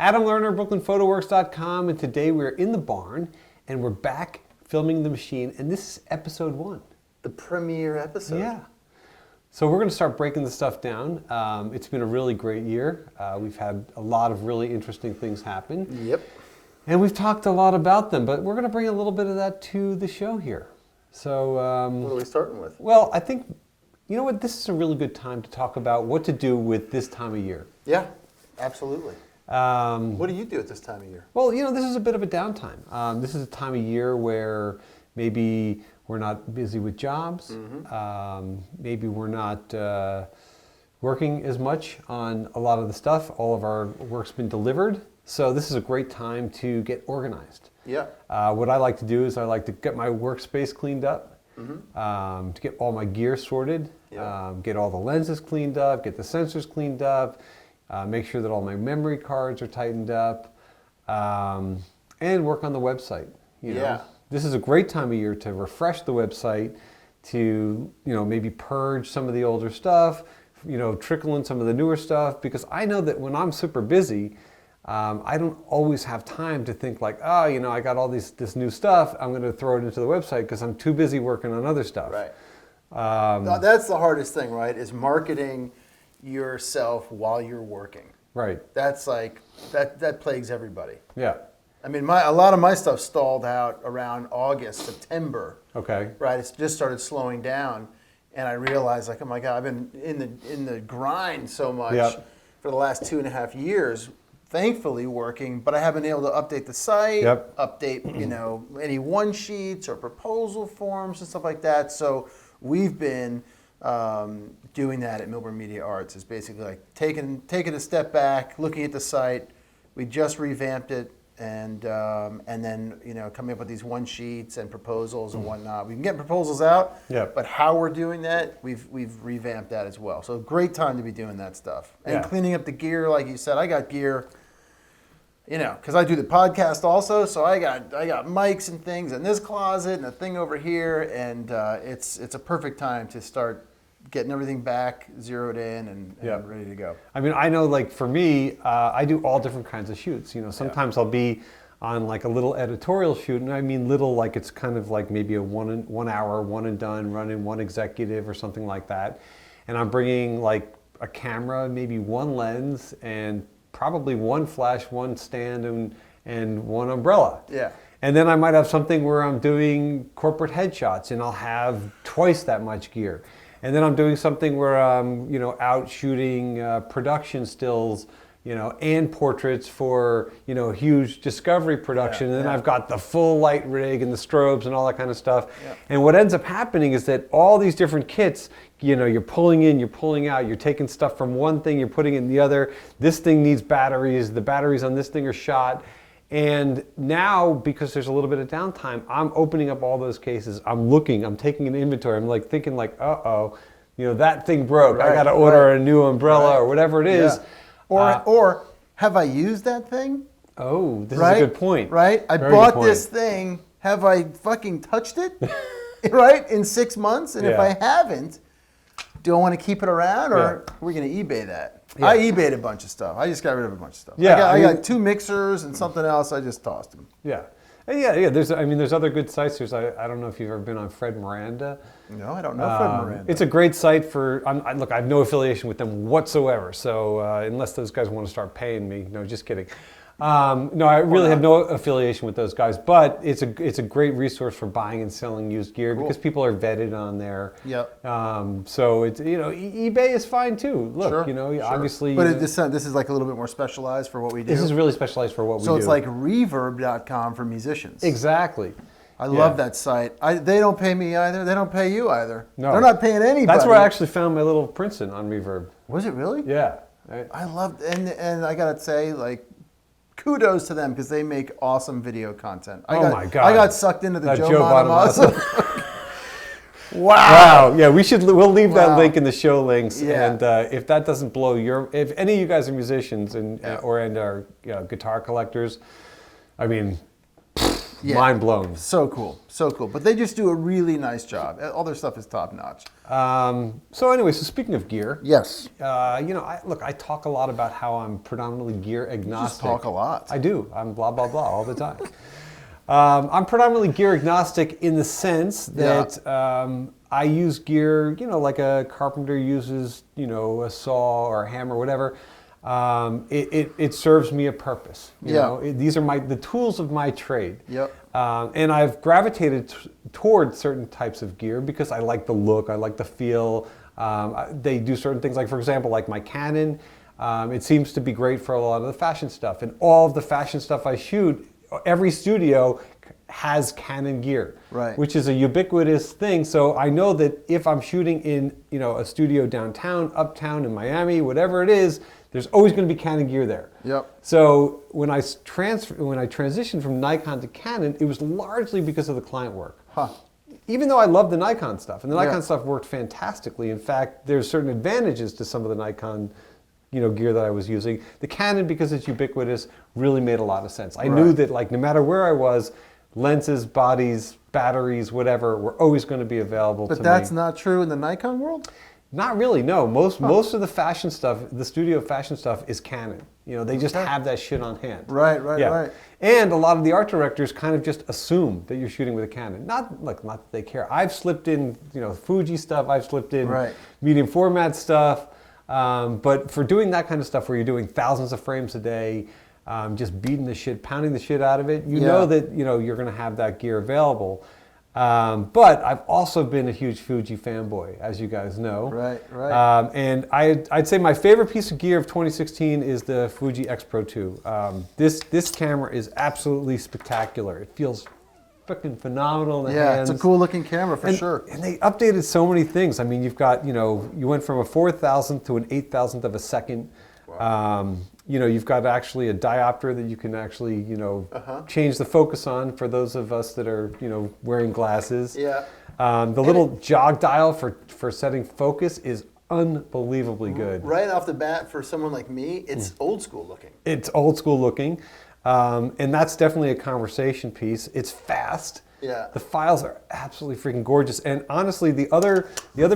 Adam Lerner, BrooklynPhotoWorks.com, and today we're in the barn, and we're back filming the machine, and this is episode 1. The premiere episode. Yeah. So we're going to start breaking the stuff down. It's been a really great year. We've had a lot of really interesting things happen. Yep. And we've talked a lot about them, but we're going to bring a little bit of that to the show here. So, what are we starting with? Well, I think, you know what, this is a really good time to talk about what to do with this time of year. Yeah, absolutely. What do you do at this time of year? Well, you know, this is a bit of a downtime. This is a time of year where maybe we're not busy with jobs. Maybe we're not working as much on a lot of the stuff. All of our work's been delivered. So this is a great time to get organized. Yeah. What I like to do is I like to get my workspace cleaned up, to get all my gear sorted, get all the lenses cleaned up, get the sensors cleaned up, make sure that all my memory cards are tightened up, and work on the website. You know? This is a great time of year to refresh the website, to maybe purge some of the older stuff, trickle in some of the newer stuff, because I know that when I'm super busy, I don't always have time to think like, oh, I got all this new stuff, I'm going to throw it into the website because I'm too busy working on other stuff. Right. That's the hardest thing, right? Is marketing yourself while you're working. Right. That's like, that plagues everybody. Yeah. I mean, a lot of my stuff stalled out around August, September. Okay. Right. It's just started slowing down, and I realized, like, oh my God, I've been in the grind so much for the last 2.5 years. Thankfully working, but I haven't been able to update the site, update any one sheets or proposal forms and stuff like that. So we've been doing that at Milburn Media Arts. Is basically like taking a step back, looking at the site. We just revamped it, and then coming up with these one sheets and proposals and whatnot. We can get proposals out, but how we're doing that, we've revamped that as well. So great time to be doing that stuff and cleaning up the gear, like you said. I got gear, because I do the podcast also. So I got mics and things in this closet and a thing over here, and it's a perfect time to start getting everything back, zeroed in, and ready to go. I mean, I know, like, for me, I do all different kinds of shoots. Sometimes I'll be on like a little editorial shoot, and I mean little, like it's kind of like maybe a 1 hour, one and done, running one executive or something like that. And I'm bringing like a camera, maybe one lens, and probably one flash, one stand, and one umbrella. Yeah. And then I might have something where I'm doing corporate headshots, and I'll have twice that much gear. And then I'm doing something where I'm, out shooting production stills, and portraits for, huge Discovery production. And then I've got the full light rig and the strobes and all that kind of stuff. Yeah. And what ends up happening is that all these different kits, you're pulling in, you're pulling out, you're taking stuff from one thing, you're putting it in the other. This thing needs batteries. The batteries on this thing are shot. And now, because there's a little bit of downtime, I'm opening up all those cases. I'm looking, I'm taking an inventory. I'm like thinking like, uh-oh, that thing broke. I got to order a new umbrella or whatever it is. Yeah. Or have I used that thing? Oh, this is a good point. Right? I bought this thing. Have I fucking touched it? Right? In 6 months? And if I haven't, do I want to keep it around, or are we going to eBay that? Yeah. I eBayed a bunch of stuff. I just got rid of a bunch of stuff. Yeah, I got 2 mixers and something else. I just tossed them. Yeah. Yeah. There's other good sites. I don't know if you've ever been on Fred Miranda. No, I don't know Fred Miranda. It's a great site for. Look, I have no affiliation with them whatsoever. So unless those guys want to start paying me, no, just kidding. No, I really have no affiliation with those guys, but it's a great resource for buying and selling used gear because people are vetted on there. Yep. So it's eBay is fine too. Look, obviously. But this is like a little bit more specialized for what we do. This is really specialized for what we do. So it's like Reverb.com for musicians. Exactly. I love that site. They don't pay me either. They don't pay you either. No. They're not paying anybody. That's where I actually found my little Princeton on Reverb. Was it really? Yeah. I loved, and I gotta say, like, kudos to them because they make awesome video content. My God. I got sucked into the Joe Bonamassa. Wow. Yeah, we'll leave that link in the show links. Yeah. And if that doesn't blow if any of you guys are musicians and are guitar collectors, I mean, mind blown. So cool, so cool. But they just do a really nice job. All their stuff is top notch. So anyway, so speaking of gear, Yes. you know, I talk a lot about how I'm predominantly gear agnostic. You just talk a lot. I do. I'm blah, blah, blah all the time. I'm predominantly gear agnostic in the sense that I use gear, you know, like a carpenter uses, you know, a saw or a hammer, whatever. It serves me a purpose. You know, these are the tools of my trade. Yep. And I've gravitated toward certain types of gear because I like the look, I like the feel. They do certain things, like for example, like my Canon. It seems to be great for a lot of the fashion stuff, and all of the fashion stuff I shoot, every studio has Canon gear, right, which is a ubiquitous thing. So I know that if I'm shooting in, you know, a studio downtown, uptown, in Miami, whatever it is, there's always going to be Canon gear there. Yep. So when I transitioned from Nikon to Canon, it was largely because of the client work. Huh. Even though I love the Nikon stuff, and the Nikon stuff worked fantastically. In fact, there's certain advantages to some of the Nikon, you know, gear that I was using. The Canon, because it's ubiquitous, really made a lot of sense. I knew that, like, no matter where I was, lenses, bodies, batteries, whatever, were always going to be available to me. But that's not true in the Nikon world? Not really, no. Most of the fashion stuff, the studio fashion stuff, is Canon. You know, they just have that shit on hand. Right. And a lot of the art directors kind of just assume that you're shooting with a Canon. Not that they care. I've slipped in, you know, Fuji stuff. I've slipped in medium format stuff. But for doing that kind of stuff where you're doing thousands of frames a day, just beating the shit, pounding the shit out of it, you know that, you know, you're going to have that gear available. But I've also been a huge Fuji fanboy, as you guys know. Right. And I'd say my favorite piece of gear of 2016 is the Fuji X Pro 2. This camera is absolutely spectacular. It feels freaking phenomenal in the hands. It's a cool looking camera for sure. And they updated so many things. I mean, you've got, you know, you went from a 4,000th to an 8,000th of a second. Wow. You know, you've got actually a diopter that you can actually, you know, change the focus on for those of us that are, you know, wearing glasses. Yeah. The little jog dial for setting focus is unbelievably good. Right off the bat, for someone like me, it's old school looking. It's old school looking. And that's definitely a conversation piece. It's fast. Yeah. The files are absolutely freaking gorgeous. And honestly, the other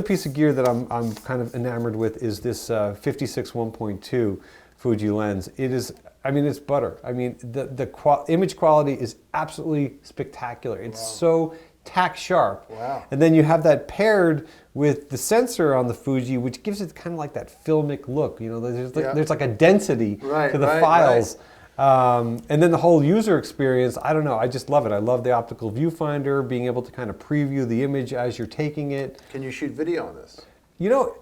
piece of gear that I'm kind of enamored with is this 56 1.2 Fuji lens. It is, I mean, it's butter. I mean, the image quality is absolutely spectacular. It's so tack sharp. Wow. And then you have that paired with the sensor on the Fuji, which gives it kind of like that filmic look. You know, there's like a density to the files. And then the whole user experience, I don't know, I just love it. I love the optical viewfinder, being able to kind of preview the image as you're taking it. Can you shoot video on this? You know,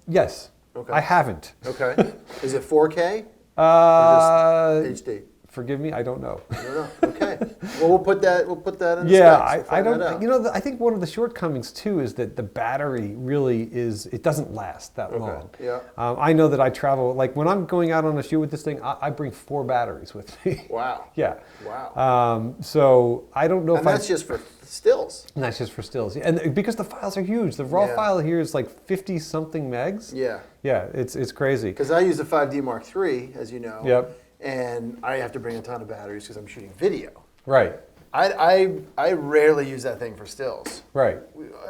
yes. Okay. I haven't. Okay. Is it 4K? Or just HD? Forgive me, I don't know. I don't know. Okay. Well, we'll put that in the specs. I don't. You know, I think one of the shortcomings too is that the battery really it doesn't last that long. Yeah. I know that I travel, like when I'm going out on a shoot with this thing, I bring 4 batteries with me. Wow. Yeah. Wow. So I don't know if that's just for stills. And that's just for stills. And because the files are huge. The raw file here is like 50 something megs. Yeah. Yeah, it's crazy. Because I use the 5D Mark III, as you know. Yep. And I have to bring a ton of batteries because I'm shooting video. Right. I rarely use that thing for stills. Right.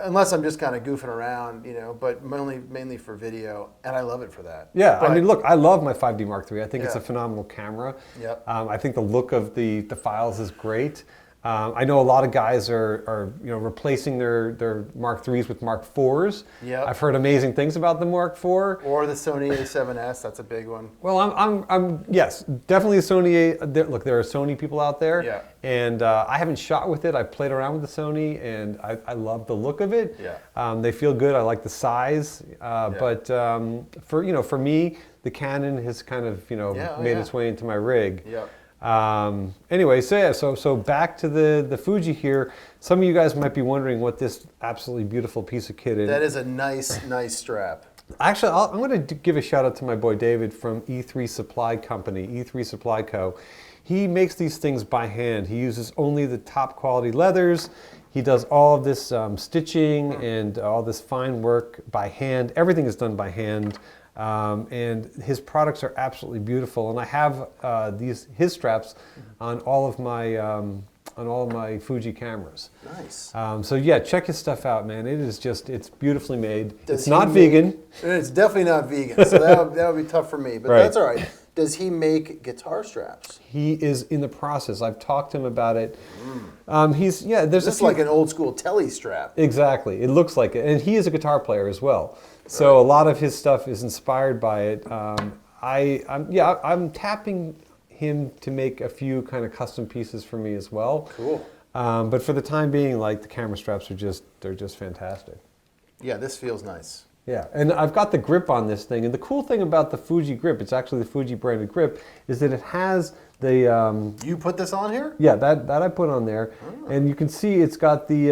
Unless I'm just kind of goofing around, you know, but mainly for video, and I love it for that. Yeah, I mean, look, I love my 5D Mark III. I think it's a phenomenal camera. Yep. I think the look of the files is great. I know a lot of guys are you know, replacing their Mark IIIs with Mark IVs. Yep. I've heard amazing things about the Mark IV. Or the Sony A7S, that's a big one. Well, I'm yes, definitely a Sony. Look, there are Sony people out there. Yeah. And I haven't shot with it. I played around with the Sony, and I love the look of it. Yeah. They feel good. I like the size. But for me, the Canon has kind of made its way into my rig. Yeah. Anyway, so back to the Fuji here. Some of you guys might be wondering what this absolutely beautiful piece of kit is. That is a nice strap. Actually, I'm going to give a shout out to my boy David from E3 Supply Company, E3 Supply Co. He makes these things by hand. He uses only the top quality leathers. He does all of this stitching and all this fine work by hand. Everything is done by hand. And his products are absolutely beautiful. And I have his straps on all of my all my Fuji cameras. Nice. So yeah, check his stuff out, man. It is just, it's beautifully made. Does it's he not make- vegan. It's definitely not vegan, so that would be tough for me. But Right. that's all right. Does he make guitar straps? He is in the process. I've talked to him about it. There's This a is few, like an old school telly strap. exactly. It looks like it, and he is a guitar player as well. So a lot of his stuff is inspired by it. I'm tapping him to make a few kind of custom pieces for me as well. Cool. But for the time being, like the camera straps they're just fantastic. Yeah, this feels nice. Yeah, and I've got the grip on this thing, and the cool thing about the Fuji grip, it's actually the Fuji branded grip, is that it has the You put this on here? yeah, that I put on there, and you can see it's got the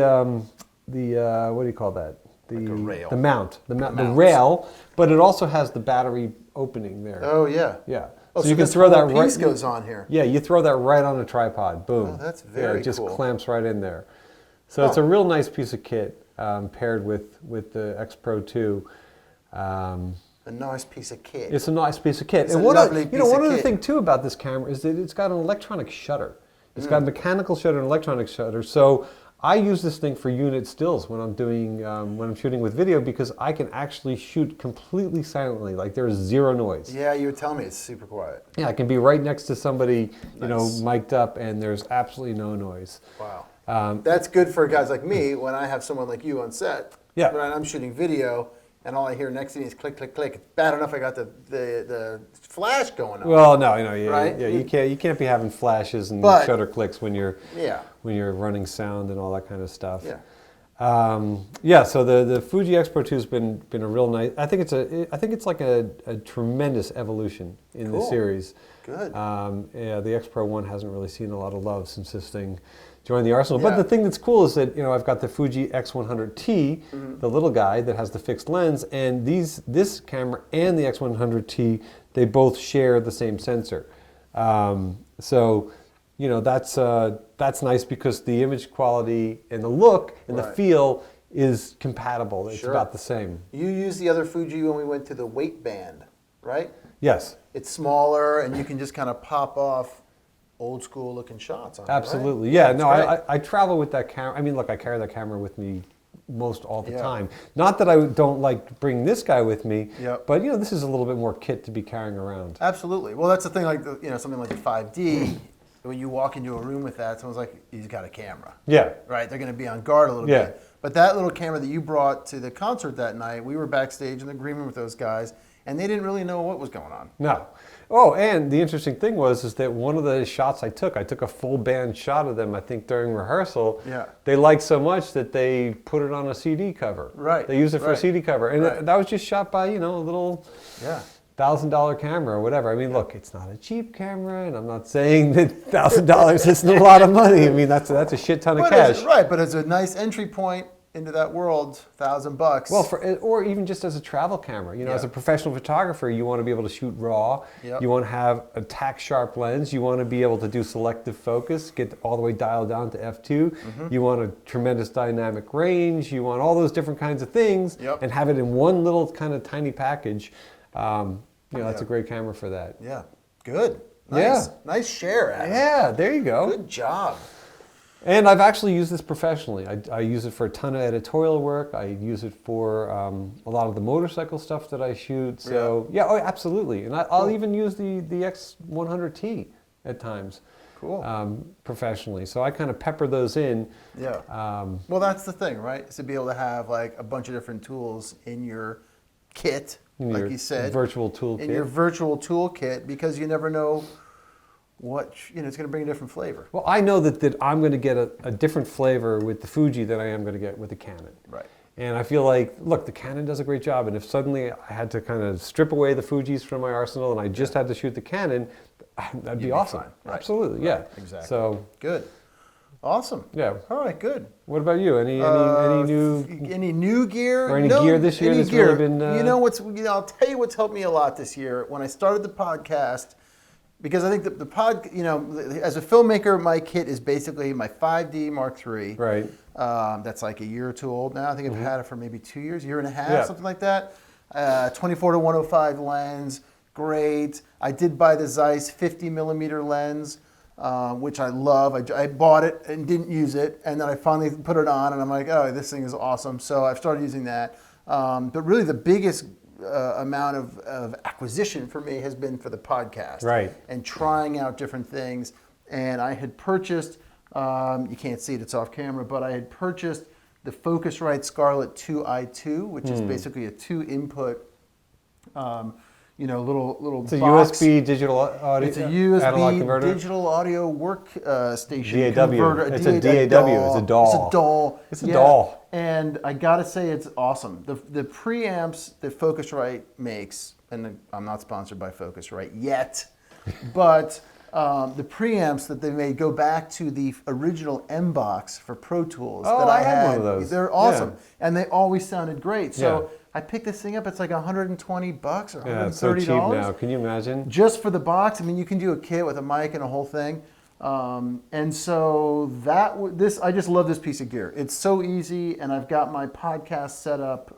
what do you call that? The Like a rail. the mount, the Mounts. rail, but it also has the battery opening there. Oh yeah. Yeah, Oh, so you can this throw that whole piece right. goes on here. Yeah, you throw that right on a tripod. Boom. Oh, that's Yeah, very it just cool. clamps right in there. So it's a real nice piece of kit paired with the X Pro 2. A nice piece of kit. It's a nice piece of kit. It's and a one lovely of, piece one of other kit. thing too about this camera is that it's got an electronic shutter. It's got a mechanical shutter and electronic shutter. So I use this thing for unit stills when I'm doing when I'm shooting with video, because I can actually shoot completely silently. Like there's zero noise. Yeah, you were telling me it's super quiet. Yeah, I can be right next to somebody, you know, Nice. mic'd up, and there's absolutely no noise. Wow. That's good for guys like me when I have someone like you on set. Yeah. When I'm shooting video and all I hear next to me is click, click, click. It's bad enough I got the flash going on. Well, no, you know, yeah, Right? yeah, you can't be having flashes and But- shutter clicks when you're Yeah. running sound and all that kind of stuff. Yeah. So the Fuji X Pro 2 has been a real nice. I think it's like a tremendous evolution in the Cool. series. Good. Yeah, the X Pro 1 hasn't really seen a lot of love since this thing joined the arsenal. Yeah. But the thing that's cool is that, you know, I've got the Fuji X100T, the little guy that has the fixed lens, and this camera and the X100T, they both share the same sensor. So, you know, that's nice because the image quality and the look and the Right. feel is compatible. It's Sure. about the same. You used the other Fuji when we went to the weight band, right? Yes. It's smaller and you can just kind of pop off old school looking shots on it, right? Absolutely. Yeah, no, That's great. I travel with that camera. I mean, look, I carry that camera with me most all the Yeah. time. Not that I don't like bringing this guy with me, Yep. but, you know, this is a little bit more kit to be carrying around. Absolutely. Well, that's the thing, like, something like the 5D, when you walk into a room with that, someone's like, he's got a camera. Yeah. Right? They're going to be on guard a little Yeah. bit. But that little camera that you brought to the concert that night, we were backstage in the green room with those guys, and they didn't really know what was going on. No. Oh, and the interesting thing is that one of the shots I took a full band shot of them, I think, during rehearsal. Yeah. They liked so much that they put it on a CD cover. Right, They used it for a right, CD cover. And right. that was just shot by, you know, a little Yeah. $1,000 camera or whatever. I mean, look, it's not a cheap camera, and I'm not saying that $1,000 isn't a lot of money. I mean, that's a shit ton of But cash. right, but it's a nice entry point into that world, $1,000. Well, or even just as a travel camera, you know, Yeah. as a professional photographer, you want to be able to shoot raw. Yep. You want to have a tack sharp lens. You want to be able to do selective focus, get all the way dialed down to f2. Mm-hmm. You want a tremendous dynamic range. You want all those different kinds of things, Yep. and have it in one little kind of tiny package. You know, that's a Yeah. great camera for that. Yeah. Good. Yeah. Nice. Nice share, Adam. Yeah, there you go. Good job. And I've actually used this professionally. I use it for a ton of editorial work. I use it for a lot of the motorcycle stuff that I shoot. So yeah, oh, absolutely. And I'll even use the X100T at times. Cool. Professionally. So I kind of pepper those in. Yeah. Well, that's the thing, right? Is to be able to have like a bunch of different tools in your kit, In like your you said, virtual toolkit. in your virtual toolkit, because you never know what it's going to bring a different flavor. Well, I know that I'm going to get a different flavor with the Fuji than I am going to get with the Canon. Right. And I feel like, look, the Canon does a great job, and if suddenly I had to kind of strip away the Fujis from my arsenal and I just had to shoot the Canon, that'd be awesome. fine. Right. Absolutely, yeah. Exactly. So, Good. Awesome. yeah. All right. Good. What about you? Any new gear? Or any gear this year any that's really been, You know what's? I'll tell you what's helped me a lot this year. When I started the podcast, because I think the pod, as a filmmaker, my kit is basically my 5D Mark III. Right. That's like a year or two old now. I think I've had it for maybe 2 years, year and a half, Yeah. something like that. 24-105 lens, great. I did buy the Zeiss 50 millimeter lens. which I love. I bought it and didn't use it, and then I finally put it on, and I'm like, oh, this thing is awesome. So I've started using that. But really, the biggest amount of acquisition for me has been for the podcast, right? And trying out different things. And I had purchased, you can't see it, it's off camera, but I had purchased the Focusrite Scarlett 2i2, which is basically a 2-input, little it's a box. USB digital audio. It's a analog USB converter. digital audio DAW. workstation converter. It's a DAW. It's a DAW. It's a DAW. It's a DAW. And I gotta say, it's awesome. The preamps that Focusrite makes, and I'm not sponsored by Focusrite yet, but the preamps that they made go back to the original M box for Pro Tools that I had. One of those. They're awesome, and they always sounded great. So. Yeah. I picked this thing up. It's like $120 or $130. Yeah, it's so cheap now. Can you imagine? Just for the box. I mean, you can do a kit with a mic and a whole thing. And so I just love this piece of gear. It's so easy, and I've got my podcast set up.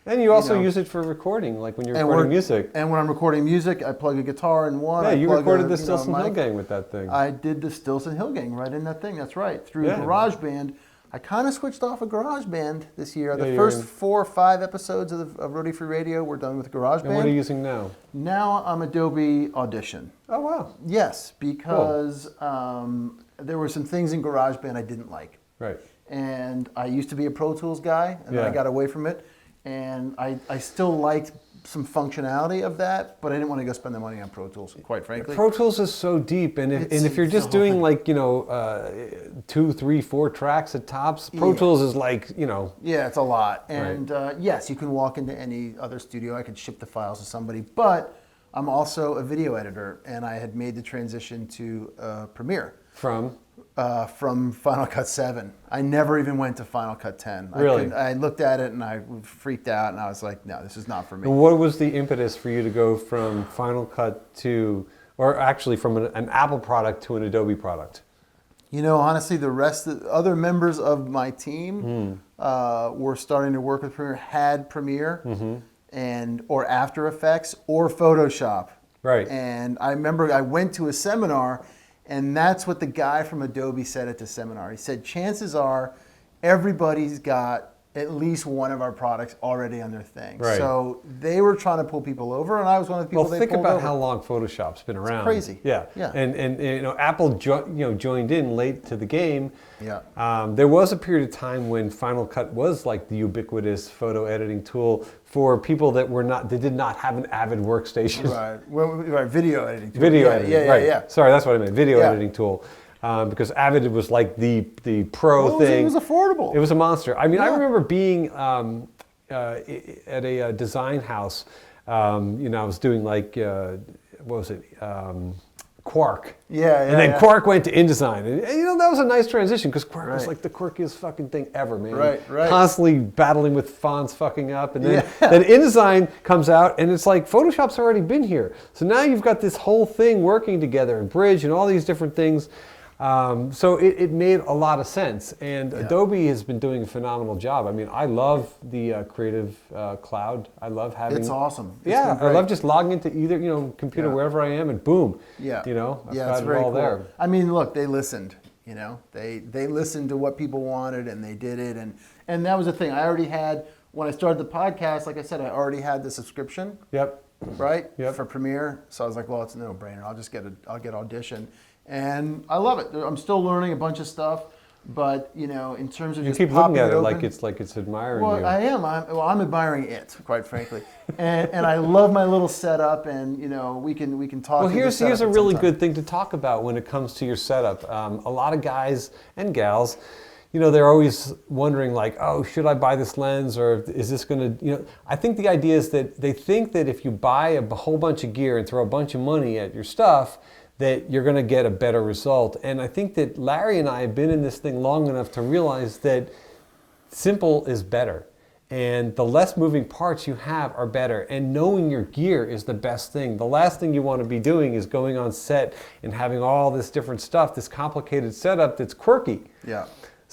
And you also use it for recording, like when you're recording music. And when I'm recording music, I plug a guitar in one. Yeah, you recorded the Stilson Hill Gang with that thing. I did the Stilson Hill Gang right in that thing. That's right. Through GarageBand. I kind of switched off of GarageBand this year. The first 4 or 5 episodes of Roadie Free Radio were done with GarageBand. And what are you using now? Now I'm Adobe Audition. Oh, wow. Yes, because there were some things in GarageBand I didn't like. Right. And I used to be a Pro Tools guy, and then I got away from it. And I still liked some functionality of that, but I didn't want to go spend the money on Pro Tools, quite frankly. Pro Tools is so deep, and if you're just doing like 2, 3, 4 tracks at tops, Pro Tools is like Yeah, it's a lot. And yes, you can walk into any other studio. I could ship the files to somebody, but I'm also a video editor, and I had made the transition to Premiere. From Final Cut 7. I never even went to Final Cut 10. Really? I looked at it and I freaked out, and I was like, no, this is not for me. And what was the impetus for you to go from Final Cut to, or actually from an Apple product to an Adobe product? Honestly, the other members of my team were starting to work with Premiere, had Premiere, or After Effects, or Photoshop. Right. And I remember I went to a seminar, and that's what the guy from Adobe said at the seminar. He said, chances are everybody's got at least one of our products already on their thing. Right. So they were trying to pull people over, and I was one of the people they pulled over. Well, think about how long Photoshop's been around. It's crazy. Yeah. And Apple joined in late to the game. Yeah. There was a period of time when Final Cut was like the ubiquitous photo editing tool for people that did not have an Avid workstation. Right. Right. Video editing tool. Video editing. Right. Yeah. Sorry, that's what I meant. Video editing tool. Because Avid was like the pro thing. It was affordable. It was a monster. I mean, I remember being at a design house. I was doing like, what was it? Quark. And then Quark went to InDesign. And that was a nice transition because Quark was like the quirkiest fucking thing ever, man. Right. Constantly battling with fonts fucking up. And then InDesign comes out and it's like Photoshop's already been here. So now you've got this whole thing working together and Bridge and all these different things. So it made a lot of sense, and Adobe has been doing a phenomenal job. I mean, I love the Creative Cloud. I love having. It's awesome. I love just logging into either computer wherever I am, and boom. I've got it all there. I mean, look, they listened. They listened to what people wanted, and they did it, and that was the thing. I already had when I started the podcast. Like I said, I already had the subscription. Right. For Premiere, so I was like, well, it's a no-brainer. I'll get Audition. And I love it. I'm still learning a bunch of stuff, but in terms of you just keep looking at it open, like it's admiring you. I am. I'm admiring it, quite frankly, and I love my little setup. And we can talk. Well, here's a really good thing to talk about when it comes to your setup. A lot of guys and gals, they're always wondering like, oh, should I buy this lens or is this going to, I think the idea is that they think that if you buy a whole bunch of gear and throw a bunch of money at your stuff, that you're going to get a better result. And I think that Larry and I have been in this thing long enough to realize that simple is better. And the less moving parts you have are better. And knowing your gear is the best thing. The last thing you want to be doing is going on set and having all this different stuff, this complicated setup that's quirky.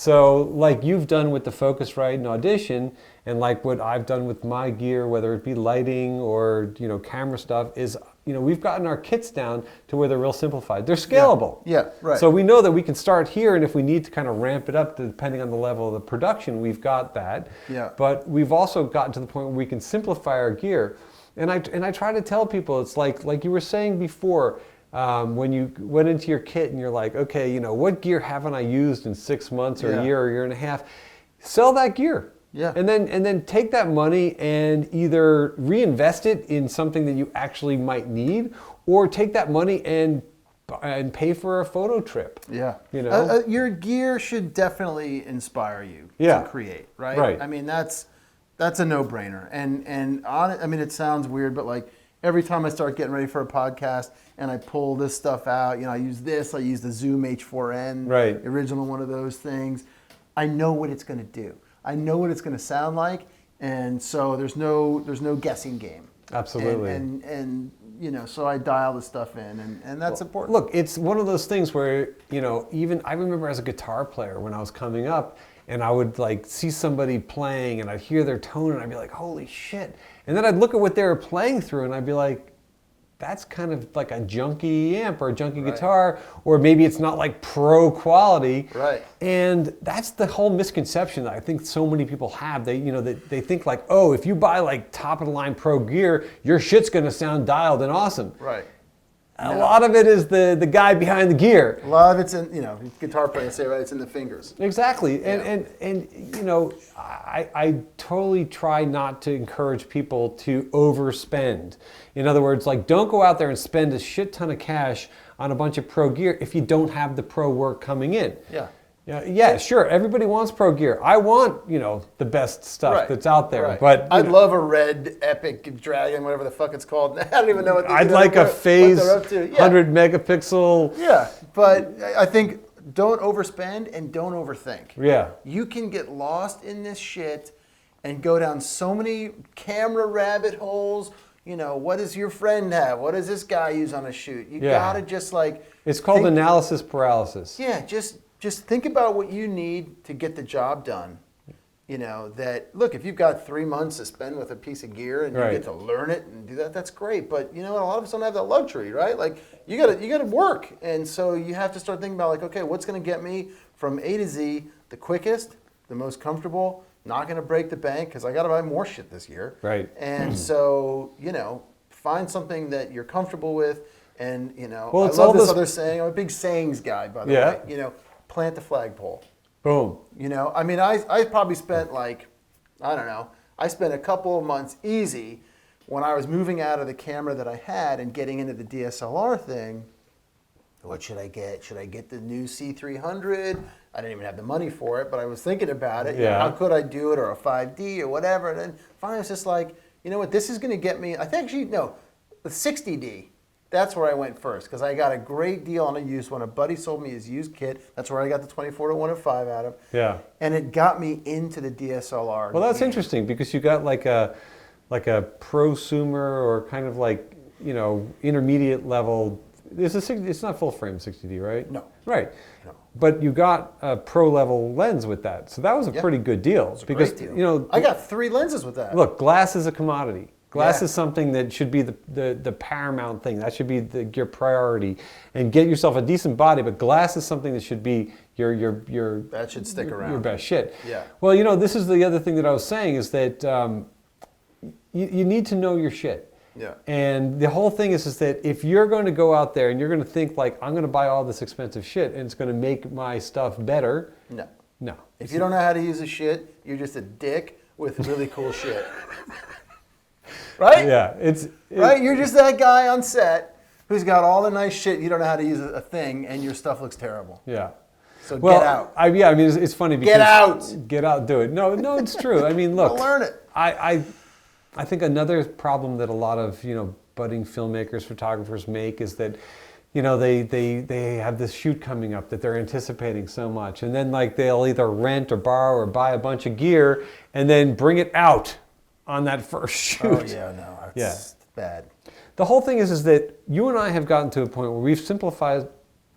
So like you've done with the Focusrite and Audition, and like what I've done with my gear, whether it be lighting or, you know, camera stuff, is, you know, we've gotten our kits down to where they're real simplified. They're scalable. Yeah, right. So we know that we can start here, and if we need to kind of ramp it up depending on the level of the production, we've got that. Yeah. But we've also gotten to the point where we can simplify our gear. And I try to tell people, it's like you were saying before, when you went into your kit and you're like, okay, you know, what gear haven't I used in 6 months or a year and a half? Sell that gear. Yeah. And then take that money and either reinvest it in something that you actually might need, or take that money and pay for a photo trip. Yeah. You know? Your gear should definitely inspire you to create, right? Right. I mean, that's a no-brainer. I mean, it sounds weird, but like every time I start getting ready for a podcast and I pull this stuff out, you know, I use the Zoom H4n, right, the original one of those things. I know what it's going to do. I know what it's going to sound like, and so there's no guessing game. Absolutely. And you know, so I dial the stuff in, and that's important. Look, it's one of those things where, you know, even I remember as a guitar player when I was coming up, and I would like see somebody playing and I'd hear their tone and I'd be like, holy shit. And then I'd look at what they were playing through and I'd be like, that's kind of like a junky amp or a junky guitar, or maybe it's not like pro quality. Right. And that's the whole misconception that I think so many people have. They, you know, they think like, oh, if you buy like top of the line pro gear, your shit's gonna sound dialed and awesome. Right. A lot of it is the guy behind the gear. A lot of it's in, you know, guitar players say, right, it's in the fingers. Exactly. And you know, I totally try not to encourage people to overspend. In other words, like, don't go out there and spend a shit ton of cash on a bunch of pro gear if you don't have the pro work coming in. Yeah. Yeah, sure. Everybody wants pro gear. I want, you know, the best stuff that's out there. Right. But I'd love a red Epic Dragon, whatever the fuck it's called. I don't even know what. I'd like a phase 100 megapixel. Yeah, but I think don't overspend and don't overthink. Yeah. You can get lost in this shit and go down so many camera rabbit holes. You know, what does your friend have? What does this guy use on a shoot? You gotta just like. It's called analysis paralysis. Yeah, just think about what you need to get the job done. You know, that, look, if you've got 3 months to spend with a piece of gear and you get to learn it and do that, that's great. But you know what, a lot of us don't have that luxury, right? Like, you gotta work. And so you have to start thinking about, like, okay, what's gonna get me from A to Z the quickest, the most comfortable, not gonna break the bank, because I gotta buy more shit this year. Right. And so, you know, find something that you're comfortable with. And, you know, well, I love this other saying. I'm a big sayings guy, by the way. You know, plant the flagpole. Boom. You know, I mean, I probably spent like, I don't know, I spent a couple of months easy when I was moving out of the camera that I had and getting into the DSLR thing. What should I get? Should I get the new C300? I didn't even have the money for it, but I was thinking about it. You know, how could I do it, or a 5D or whatever? And then finally it's just like, you know what, this is going to get me, I think actually, no, the 60D. That's where I went first, because I got a great deal on a used one. A buddy sold me his used kit. That's where I got the 24-1.5 out of. Yeah. And it got me into the DSLR. Well, that's interesting, because you got like a prosumer, or kind of like, you know, intermediate level. It's not full frame 60D, right? No. Right. No. But you got a pro level lens with that, so that was a pretty good deal. It was a great deal. You know, I got 3 lenses with that. Look, glass is a commodity. Glass is something that should be the paramount thing. That should be your priority. And get yourself a decent body, but glass is something that should be your that should stick around. Your best shit. Yeah. Well, you know, this is the other thing that I was saying, is that you need to know your shit. Yeah. And the whole thing is that if you're going to go out there and you're going to think like, I'm going to buy all this expensive shit and it's going to make my stuff better. No. If you don't know how to use the shit, you're just a dick with really cool shit. Right? Yeah, right. You're just that guy on set who's got all the nice shit. You don't know how to use a thing, and your stuff looks terrible. Yeah. So get out. I mean, it's funny because get out, do it. No, it's true. I mean, look, learn it. I think another problem that a lot of, you know, budding filmmakers, photographers make is that, you know, they have this shoot coming up that they're anticipating so much, and then like they'll either rent or borrow or buy a bunch of gear and then bring it out on that first shoot. Oh yeah, no, that's bad. The whole thing is that you and I have gotten to a point where we've simplified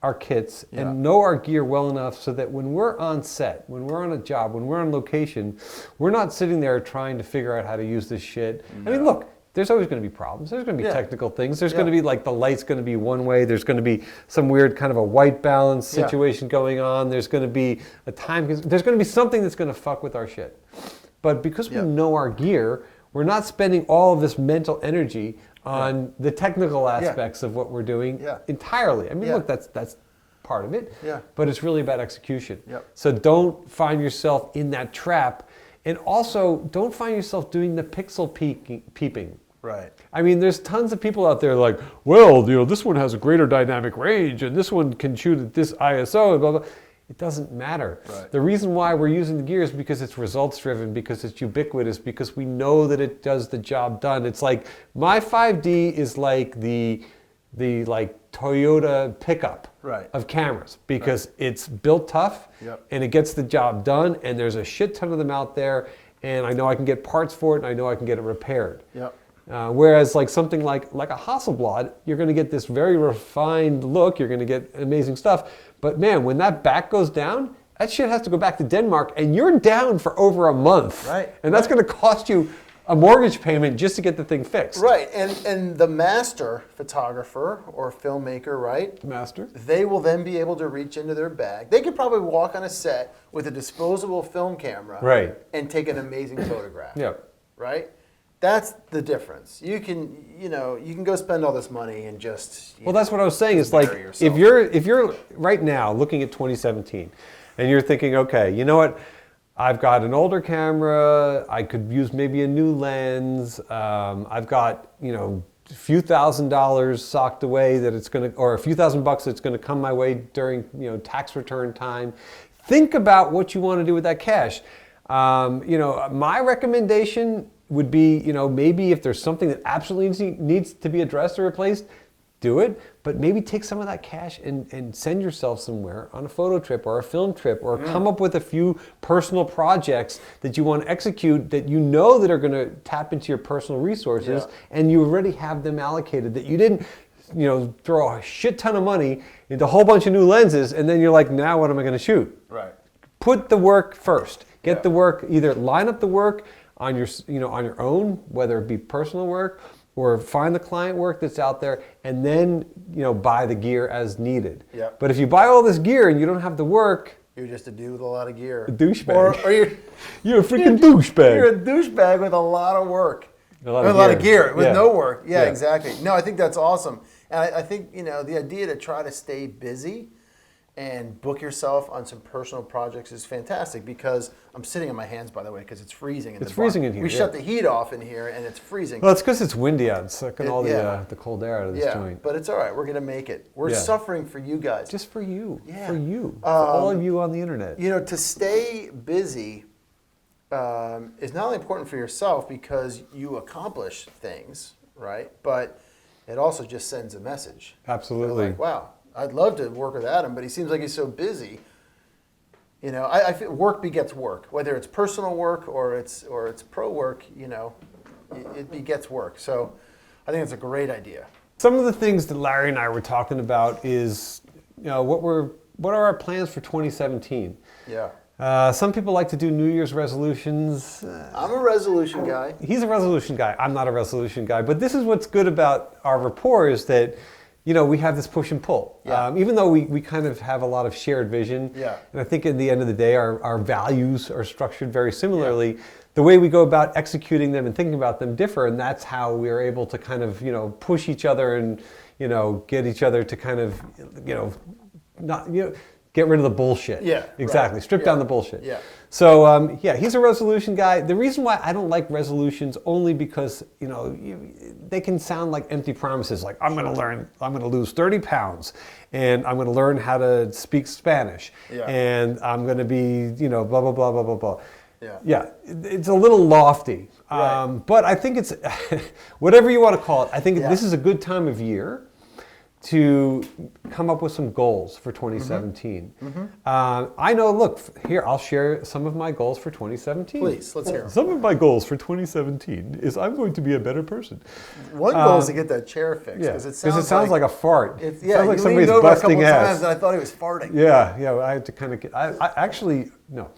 our kits and know our gear well enough so that when we're on set, when we're on a job, when we're on location, we're not sitting there trying to figure out how to use this shit. I mean, look, there's always going to be problems. There's going to be technical things. There's going to be like the light's going to be one way. There's going to be some weird kind of a white balance situation going on. There's going to be a time. There's going to be something that's going to fuck with our shit. But because we know our gear, we're not spending all of this mental energy on the technical aspects of what we're doing entirely. I mean, look, that's part of it. But it's really about execution. So don't find yourself in that trap. And also, don't find yourself doing the pixel peeping. Right. I mean, there's tons of people out there like, well, you know, this one has a greater dynamic range, and this one can shoot at this ISO, and blah, blah. It doesn't matter. Right. The reason why we're using the gear is because it's results driven, because it's ubiquitous, because we know that it does the job done. It's like, my 5D is like the like Toyota pickup of cameras, because it's built tough, and it gets the job done, and there's a shit ton of them out there, and I know I can get parts for it, and I know I can get it repaired. Whereas like something like a Hasselblad, you're going to get this very refined look, you're going to get amazing stuff, but man, when that back goes down, that shit has to go back to Denmark, and you're down for over a month. And that's going to cost you a mortgage payment just to get the thing fixed. And the master photographer or filmmaker, they will then be able to reach into their bag. They could probably walk on a set with a disposable film camera and take an amazing photograph. Right? That's the difference. You can go spend all this money and just that's what I was saying. It's like if you're right now looking at 2017 and you're thinking, okay, you know what? I've got an older camera. I could use maybe a new lens. I've got, a few $1,000s socked away that it's going to, or a few $1,000 that's going to come my way during, tax return time. Think about what you want to do with that cash. My recommendation would be, maybe if there's something that absolutely needs to be addressed or replaced, do it, but maybe take some of that cash and send yourself somewhere on a photo trip or a film trip, or come up with a few personal projects that you want to execute that that are going to tap into your personal resources, and you already have them allocated, that you didn't throw a shit ton of money into a whole bunch of new lenses and then you're like, now what am I going to shoot? Put the work first. Get the work, either line up the work on your on your own, whether it be personal work, or find the client work that's out there, and then buy the gear as needed. But if you buy all this gear and you don't have the work, you're just a dude with a lot of gear. A douchebag. Or you're a freaking douchebag. You're a douchebag with a lot of work. A lot of gear with no work. Exactly. No, I think that's awesome. And I think the idea to try to stay busy and book yourself on some personal projects is fantastic, because I'm sitting on my hands, by the way, because it's freezing in the bar. It's freezing in here. We shut the heat off in here, and it's freezing. Well, it's because it's windy out. It's sucking all the cold air out of this joint. But it's all right. We're going to make it. We're suffering for you guys. Just for you. For you. For all of you on the internet. To stay busy is not only important for yourself because you accomplish things, right? But it also just sends a message. Absolutely. Like, wow. I'd love to work with Adam, but he seems like he's so busy. I feel work begets work, whether it's personal work or it's pro work. It begets work. So, I think it's a great idea. Some of the things that Larry and I were talking about is, what are our plans for 2017? Some people like to do New Year's resolutions. I'm a resolution guy. He's a resolution guy. I'm not a resolution guy. But this is what's good about our rapport, is that we have this push and pull. Even though we kind of have a lot of shared vision. And I think at the end of the day, our values are structured very similarly. The way we go about executing them and thinking about them differ, and that's how we are able to kind of, push each other and, get each other to kind of, not, get rid of the bullshit. Exactly. Strip down the bullshit. So, he's a resolution guy. The reason why I don't like resolutions, only because, they can sound like empty promises. Like, I'm going to lose 30 pounds, and I'm going to learn how to speak Spanish, and I'm going to be, blah, blah, blah, blah, blah, blah. It's a little lofty. But I think it's, whatever you want to call it, I think this is a good time of year to come up with some goals for 2017. I know, look, here, I'll share some of my goals for 2017. Please, let's hear them. Some of my goals for 2017 is I'm going to be a better person. One goal is to get that chair fixed, because it sounds like a fart. It sounds like you somebody's leaned over a busting couple ass. times and I thought he was farting. Yeah, I had to kind of get, I actually, no.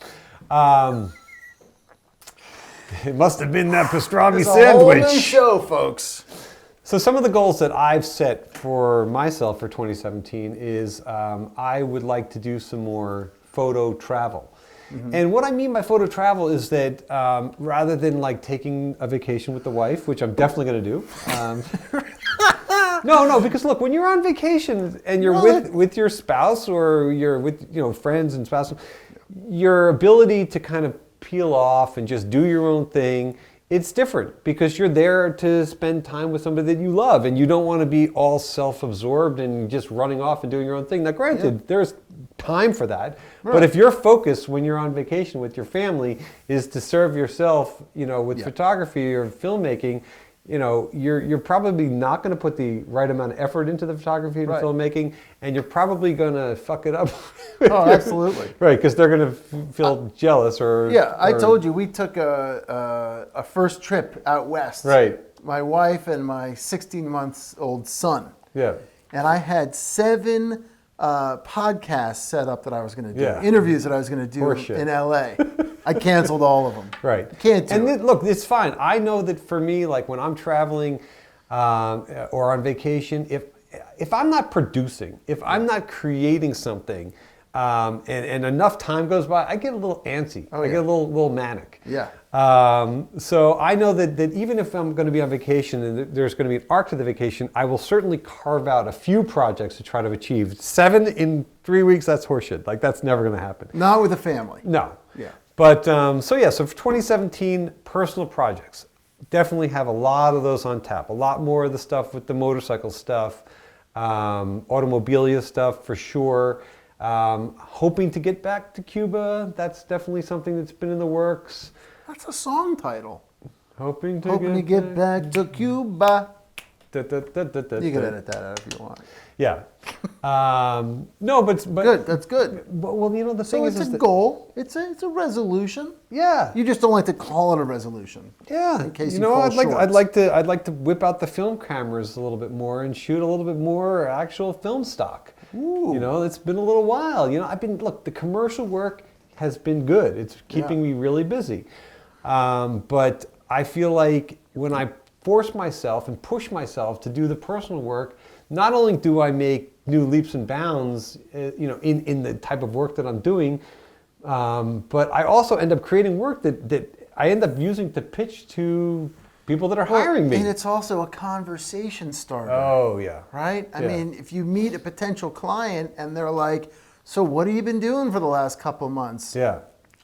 It must have been that pastrami It's a sandwich. whole new show, folks. So some of the goals that I've set for myself for 2017 is I would like to do some more photo travel. And what I mean by photo travel is that rather than like taking a vacation with the wife, which I'm definitely going to do. No, because look, when you're on vacation and you're with your spouse or you're with friends and spouses, your ability to kind of peel off and just do your own thing, it's different because you're there to spend time with somebody that you love and you don't want to be all self-absorbed and just running off and doing your own thing. Now granted, there's time for that, but if your focus when you're on vacation with your family is to serve yourself, with photography or filmmaking, you're probably not going to put the right amount of effort into the photography and filmmaking, and you're probably going to fuck it up. Absolutely. Right, because they're going to feel jealous or... Yeah, I told you, we took a first trip out west. Right. My wife and my 16-month-old son. Yeah. And I had 7 podcasts set up that I was going to do. Yeah. Interviews that I was going to do Horseshit. in L.A. I canceled all of them. Right. Can't do and it. look, it's fine. I know that for me, like when I'm traveling or on vacation, if I'm not producing, if I'm not creating something, and enough time goes by, I get a little antsy. I get a little manic. Yeah. So I know that even if I'm going to be on vacation and there's going to be an arc to the vacation, I will certainly carve out a few projects to try to achieve. 7 in 3 weeks, that's horseshit. Like that's never going to happen. Not with a family. No. Yeah. But so for 2017, personal projects. Definitely have a lot of those on tap. A lot more of the stuff with the motorcycle stuff, automobilia stuff for sure. Hoping to get back to Cuba. That's definitely something that's been in the works. That's a song title. Hoping to get back to Cuba. You can can edit that out if you want. Yeah. No, but Good. That's good. Well, the thing So is, it's a that, goal. It's a resolution. yeah. You just don't like to call it a resolution. Yeah, In case I'd fall like to whip out the film cameras a little bit more and shoot a little bit more actual film stock. Ooh. It's been a little while. The commercial work has been good. It's keeping me really busy. But I feel like when I force myself and push myself to do the personal work, not only do I make new leaps and bounds, in the type of work that I'm doing, but I also end up creating work that I end up using to pitch to people that are hiring me. And it's also a conversation starter. Oh, yeah. Right? I Yeah. mean, if you meet a potential client and they're like, so what have you been doing for the last couple of months? Yeah.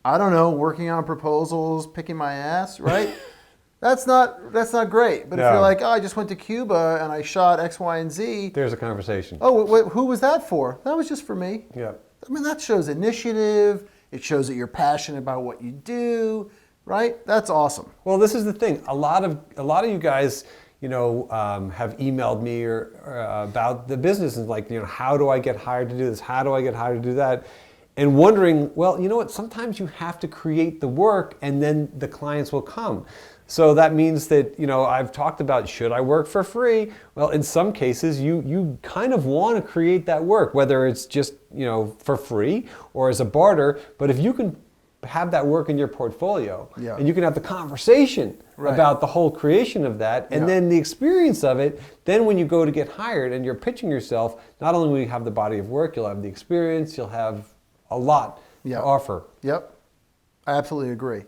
I don't know, working on proposals, picking my ass, right? That's not great. But if No. you're like, oh, I just went to Cuba and I shot X, Y, and Z. There's a conversation. Oh, who was that for? That was just for me. Yeah. I mean, that shows initiative. It shows that you're passionate about what you do, right? That's awesome. Well, this is the thing. A lot of you guys, have emailed me or about the business and like, how do I get hired to do this? How do I get hired to do that? And wondering, well, you know what? Sometimes you have to create the work, and then the clients will come. So that means that, I've talked about, should I work for free? Well, in some cases, you kind of want to create that work, whether it's just, for free or as a barter. But if you can have that work in your portfolio, and you can have the conversation about the whole creation of that, and then the experience of it, then when you go to get hired and you're pitching yourself, not only will you have the body of work, you'll have the experience, you'll have a lot to offer. Yep. I absolutely agree.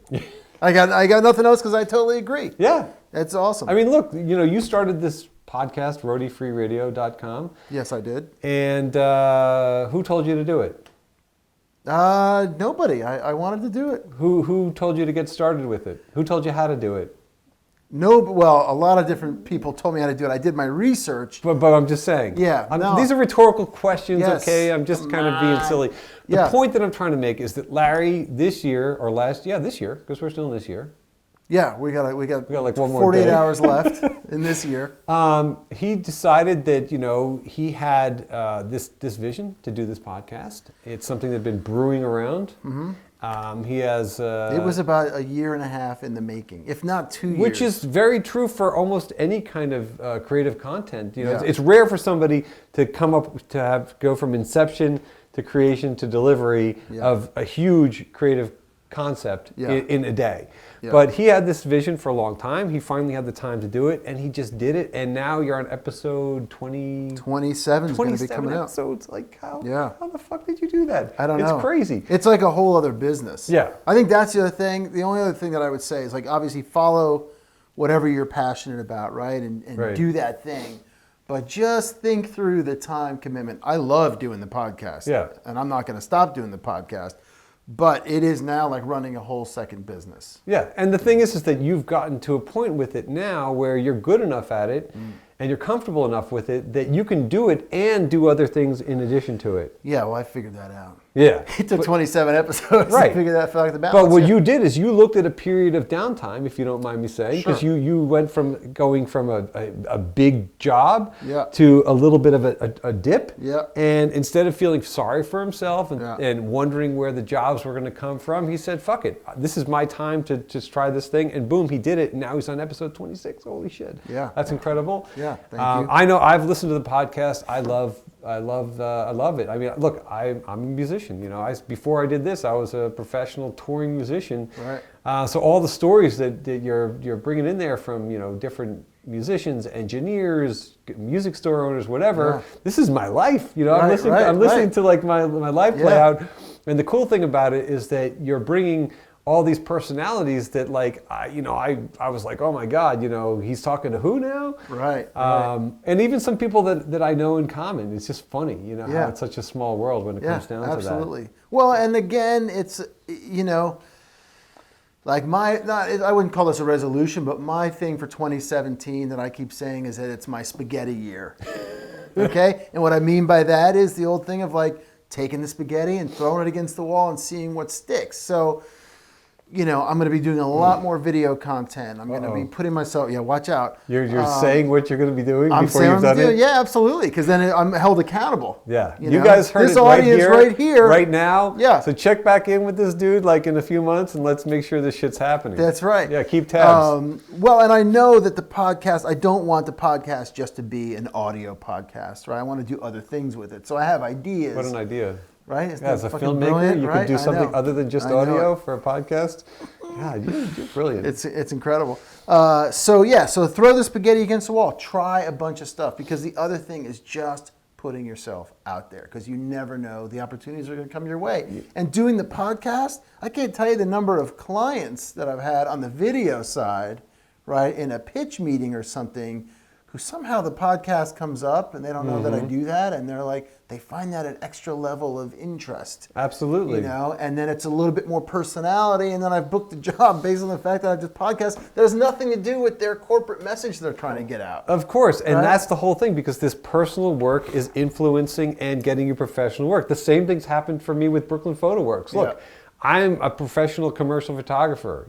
I got nothing else because I totally agree. Yeah. That's awesome. I mean, look, you started this podcast, RoadieFreeRadio.com. Yes, I did. And who told you to do it? Nobody. I wanted to do it. Who told you to get started with it? Who told you how to do it? No, well, a lot of different people told me how to do it. I did my research. But I'm just saying. Yeah, no. These are rhetorical questions, Yes. okay? I'm just kind of being silly. The point that I'm trying to make is that Larry this year, because we're still in this year, Yeah, we got like one more 48 day. hours left in this year. He decided that, he had this vision to do this podcast. It's something that had been brewing around. He has... it was about a year and a half in the making, if not 2 years. Which is very true for almost any kind of creative content. Yeah. It's rare for somebody to go from inception to creation to delivery of a huge creative concept in a day. Yeah. But he had this vision for a long time. He finally had the time to do it, and he just did it. And now you're on episode 27 is going to be coming out. Episodes. Like, how the fuck did you do that? I don't know. It's crazy. It's like a whole other business. Yeah. I think that's the other thing. The only other thing that I would say is, like, obviously follow whatever you're passionate about, right? And do that thing. But just think through the time commitment. I love doing the podcast. Yeah. And I'm not going to stop doing the podcast. But it is now like running a whole second business. Yeah, and the thing is that you've gotten to a point with it now where you're good enough at it and you're comfortable enough with it that you can do it and do other things in addition to it. Yeah, well, I figured that out. Yeah. It took 27 episodes to figure that out the balance. But what you did is you looked at a period of downtime, if you don't mind me saying, because you went from going from a big job to a little bit of a dip. Yeah. And instead of feeling sorry for himself and wondering where the jobs were going to come from, he said, fuck it. This is my time to just try this thing. And boom, he did it. And now he's on episode 26. Holy shit. Yeah. That's incredible. Yeah, thank you. I know I've listened to the podcast. I love it. I mean, look, I'm a musician. Before I did this, I was a professional touring musician. Right. So all the stories that you're bringing in there from different musicians, engineers, music store owners, whatever. This is my life. I'm listening to like my life play out. And the cool thing about it is that you're bringing all these personalities that I was like, oh my God, he's talking to who now? Right. And even some people that I know in common. It's just funny, how it's such a small world when it comes down to that. Absolutely. Well, and again, it's, like I wouldn't call this a resolution, but my thing for 2017 that I keep saying is that it's my spaghetti year. Okay? And what I mean by that is the old thing of like taking the spaghetti and throwing it against the wall and seeing what sticks. So, I'm going to be doing a lot more video content. I'm going to be putting myself, watch out. You're saying what you're going to be doing I'm before saying you've done it? Yeah, absolutely, because then I'm held accountable. Yeah. You guys heard this it audience right here. Right now. Yeah. So check back in with this dude like in a few months and let's make sure this shit's happening. That's right. Yeah, keep tabs. Well, and I know that the podcast, I don't want the podcast just to be an audio podcast, right? I want to do other things with it. So I have ideas. What an idea. Right? As a filmmaker, you could do something other than just audio for a podcast. God, you're brilliant. It's incredible. So throw the spaghetti against the wall. Try a bunch of stuff, because the other thing is just putting yourself out there, because you never know the opportunities are going to come your way. And doing the podcast, I can't tell you the number of clients that I've had on the video side, right, in a pitch meeting or something, who somehow the podcast comes up and they don't know that I do that, and they're like, they find that an extra level of interest. Absolutely. And then it's a little bit more personality, and then I've booked a job based on the fact that I did podcast. There's nothing to do with their corporate message they're trying to get out. Of course, and that's the whole thing, because this personal work is influencing and getting you professional work. The same thing's happened for me with BrooklynPhotoWorks. Look, I'm a professional commercial photographer,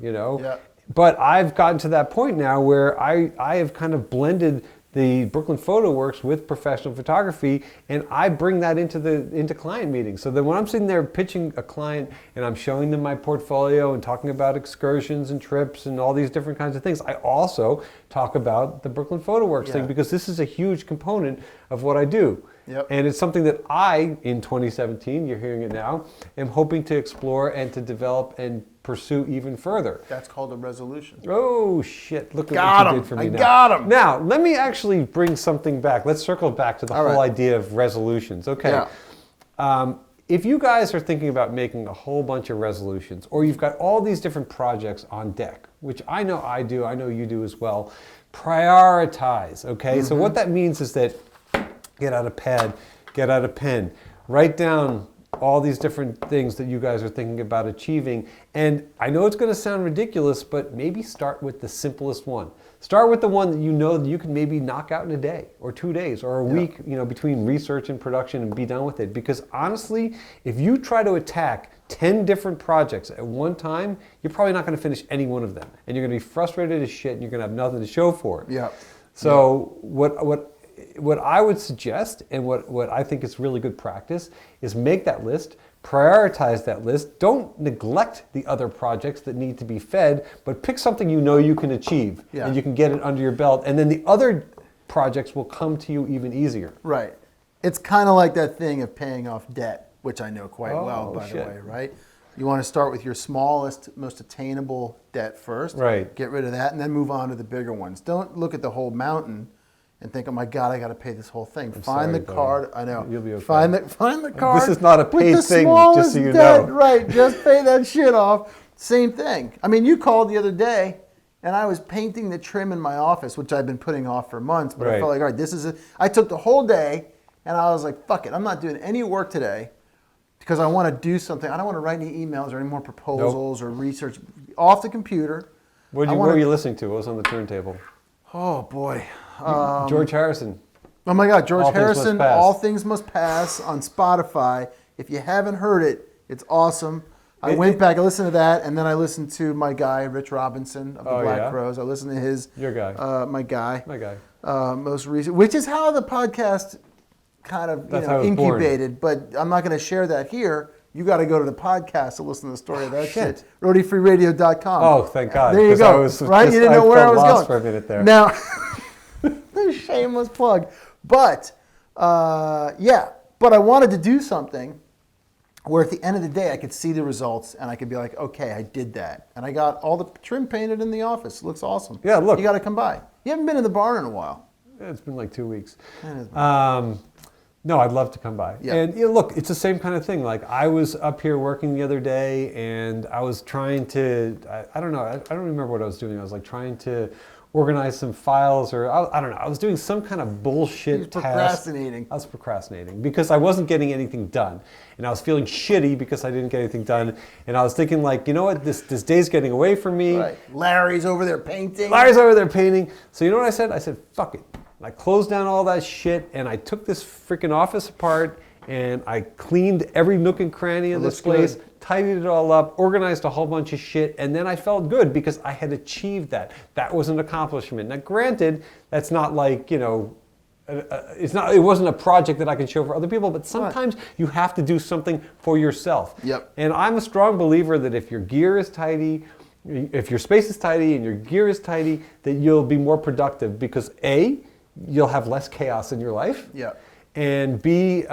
but I've gotten to that point now where I have kind of blended the BrooklynPhotoWorks with professional photography, and I bring that into client meetings. So then when I'm sitting there pitching a client and I'm showing them my portfolio and talking about excursions and trips and all these different kinds of things, I also talk about the BrooklynPhotoWorks thing, because this is a huge component of what I do. And it's something that I, in 2017, you're hearing it now, am hoping to explore and to develop and pursue even further. That's called a resolution. Oh, shit. Look at what you did for me now. Got him. Now, let me actually bring something back. Let's circle back to the whole idea of resolutions. Okay. If you guys are thinking about making a whole bunch of resolutions, or you've got all these different projects on deck, which I know I do, I know you do as well, prioritize, okay? So what that means is that get out a pad, get out a pen, write down all these different things that you guys are thinking about achieving. And I know it's going to sound ridiculous, but maybe start with the simplest one. Start with the one that you know that you can maybe knock out in a day or 2 days or a week, between research and production, and be done with it. Because honestly, if you try to attack 10 different projects at one time, you're probably not going to finish any one of them. And you're going to be frustrated as shit and you're going to have nothing to show for it. Yeah. So what I would suggest and what I think is really good practice is make that list, prioritize that list. Don't neglect the other projects that need to be fed, but pick something you know you can achieve and you can get it under your belt. And then the other projects will come to you even easier. Right. It's kind of like that thing of paying off debt, which I know quite well, by the way, right? You want to start with your smallest, most attainable debt first. Right. Get rid of that and then move on to the bigger ones. Don't look at the whole mountain and think, oh my God, I got to pay this whole thing. Find the card. I know. You'll be okay. Find the card. This is not a paid thing, just so you debt. know. Right. Just pay that shit off. Same thing. I mean, you called the other day and I was painting the trim in my office, which I've been putting off for months, but I felt like, all right, I took the whole day and I was like, fuck it. I'm not doing any work today because I want to do something. I don't want to write any emails or any more proposals or research off the computer. What were you listening to? What was on the turntable? Oh, boy. George Harrison. Oh my God, George Harrison, All Things Must Pass on Spotify. If you haven't heard it, it's awesome. I went back, I listened to that, and then I listened to my guy, Rich Robinson of the Black Crowes. I listened to his... Your guy. My guy. My guy. Most recent, which is how the podcast kind of incubated, but I'm not going to share that here. You got to go to the podcast to listen to the story of that shit. RoadieFreeRadio.com. Oh, thank God. There you go. Right? You didn't know where I was going. For a minute there. Now... shameless plug. But, but I wanted to do something where at the end of the day I could see the results and I could be like, okay, I did that. And I got all the trim painted in the office. It looks awesome. Yeah, look. You got to come by. You haven't been in the barn in a while. Yeah, it's been like 2 weeks. No, I'd love to come by. Yeah. And look, it's the same kind of thing. Like I was up here working the other day and I was trying to, I don't know, I don't remember what I was doing. I was like trying to organize some files or I don't know. I was doing some kind of bullshit task. Procrastinating. I was procrastinating because I wasn't getting anything done. And I was feeling shitty because I didn't get anything done. And I was thinking like, you know what, this day's getting away from me. Right. Larry's over there painting. So you know what I said? I said, fuck it. I closed down all that shit and I took this freaking office apart and I cleaned every nook and cranny of this place, tidied it all up, organized a whole bunch of shit, and then I felt good because I had achieved that. That was an accomplishment. Now granted, that's not like, it wasn't a project that I can show for other people, but sometimes you have to do something for yourself. Yep. And I'm a strong believer that if your gear is tidy, if your space is tidy and your gear is tidy, that you'll be more productive because A, you'll have less chaos in your life. Yeah. And B,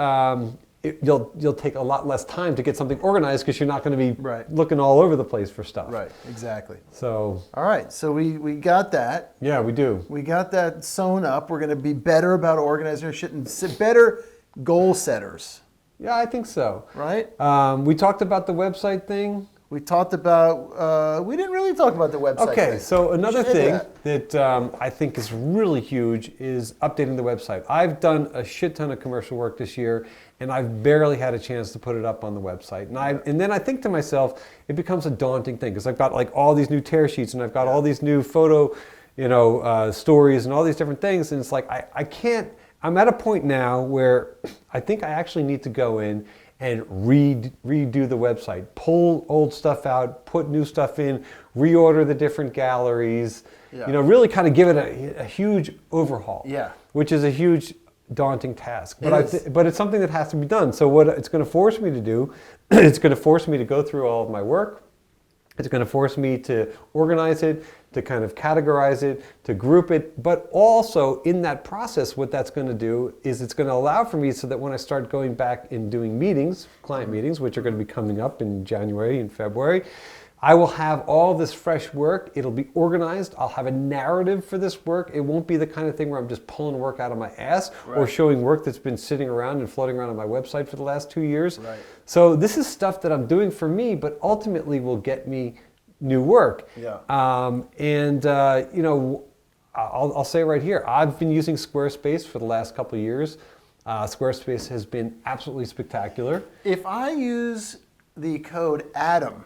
you'll take a lot less time to get something organized because you're not going to be looking all over the place for stuff. Right, exactly. So. All right, so we got that. Yeah, we do. We got that sewn up. We're going to be better about organizing our shit and better goal setters. Yeah, I think so. Right? We talked about the website thing. We talked about, we didn't really talk about the website. Okay, so another thing that I think is really huge is updating the website. I've done a shit ton of commercial work this year, and I've barely had a chance to put it up on the website. And then I think to myself, it becomes a daunting thing, because I've got like all these new tear sheets, and I've got all these new photo, stories, and all these different things, and it's like, I can't, I'm at a point now where I think I actually need to go in and redo the website, pull old stuff out, put new stuff in, reorder the different galleries, really kind of give it a huge overhaul, which is a huge daunting task. But it's something that has to be done. So what it's going to force me to do, it's going to force me to go through all of my work. It's going to force me to organize it, to kind of categorize it, to group it, but also in that process, what that's going to do is it's going to allow for me so that when I start going back and doing meetings, client meetings, which are going to be coming up in January and February, I will have all this fresh work. It'll be organized. I'll have a narrative for this work. It won't be the kind of thing where I'm just pulling work out of my ass or showing work that's been sitting around and floating around on my website for the last 2 years. Right. So this is stuff that I'm doing for me, but ultimately will get me new work. Yeah. I'll say right here, I've been using Squarespace for the last couple of years. Squarespace has been absolutely spectacular. If I use the code ADAM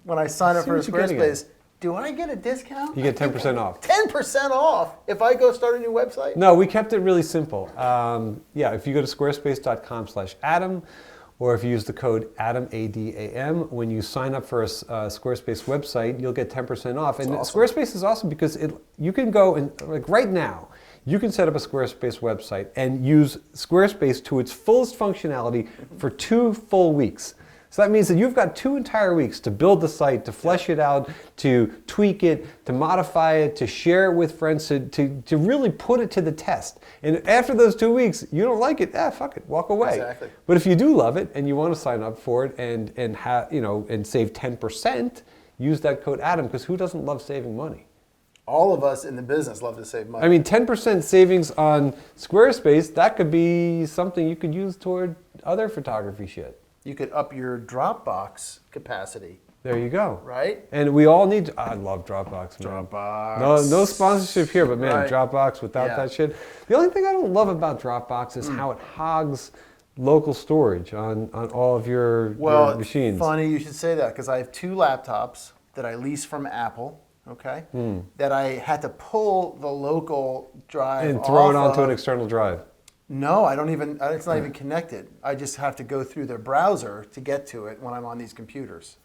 when I sign up for Squarespace, do I get a discount? You get 10% off. 10% off if I go start a new website? No, we kept it really simple. If you go to squarespace.com/Adam, or if you use the code ADAM, A-D-A-M, when you sign up for a Squarespace website, you'll get 10% off. And awesome. Squarespace is awesome because you can go and, like right now, you can set up a Squarespace website and use Squarespace to its fullest functionality for 2 full weeks. So that means that you've got 2 entire weeks to build the site, to flesh it out, to tweak it, to modify it, to share it with friends, to really put it to the test. And after those 2 weeks, you don't like it, fuck it, walk away. Exactly. But if you do love it and you want to sign up for it and save 10%, use that code ADAM, because who doesn't love saving money? All of us in the business love to save money. I mean, 10% savings on Squarespace, that could be something you could use toward other photography shit. You could up your Dropbox capacity. There you go. Right? And we all need, I love Dropbox, man. Dropbox. No sponsorship here, but man, Right. Dropbox without that shit. The only thing I don't love about Dropbox is how it hogs local storage on all of your machines. Funny you should say that, because I have 2 laptops that I lease from Apple, okay? That I had to pull the local drive And throw it off onto of. an external drive. No, I don't even, it's not even connected. I just have to go through their browser to get to it when I'm on these computers,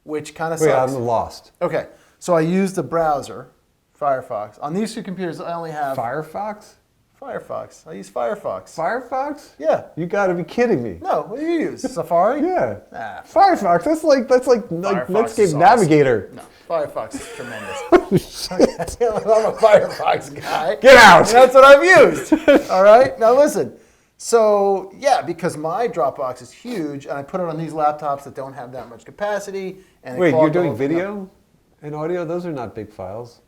which kind of Wait, sucks. I'm lost. Okay, so I use the browser, Firefox. On these 2 computers, I only have Firefox? Firefox. I use Firefox. Firefox? Yeah. You gotta be kidding me. No, what do you use? Safari? Yeah. Nah, Firefox, that's like Firefox Netscape is awesome. Navigator. No, Firefox is tremendous. I'm a Firefox guy. Get out! And that's what I've used. All right? Now listen. So, yeah, because my Dropbox is huge, and I put it on these laptops that don't have that much capacity. And it Wait, clogged you're the doing whole thing up. video and audio? Those are not big files.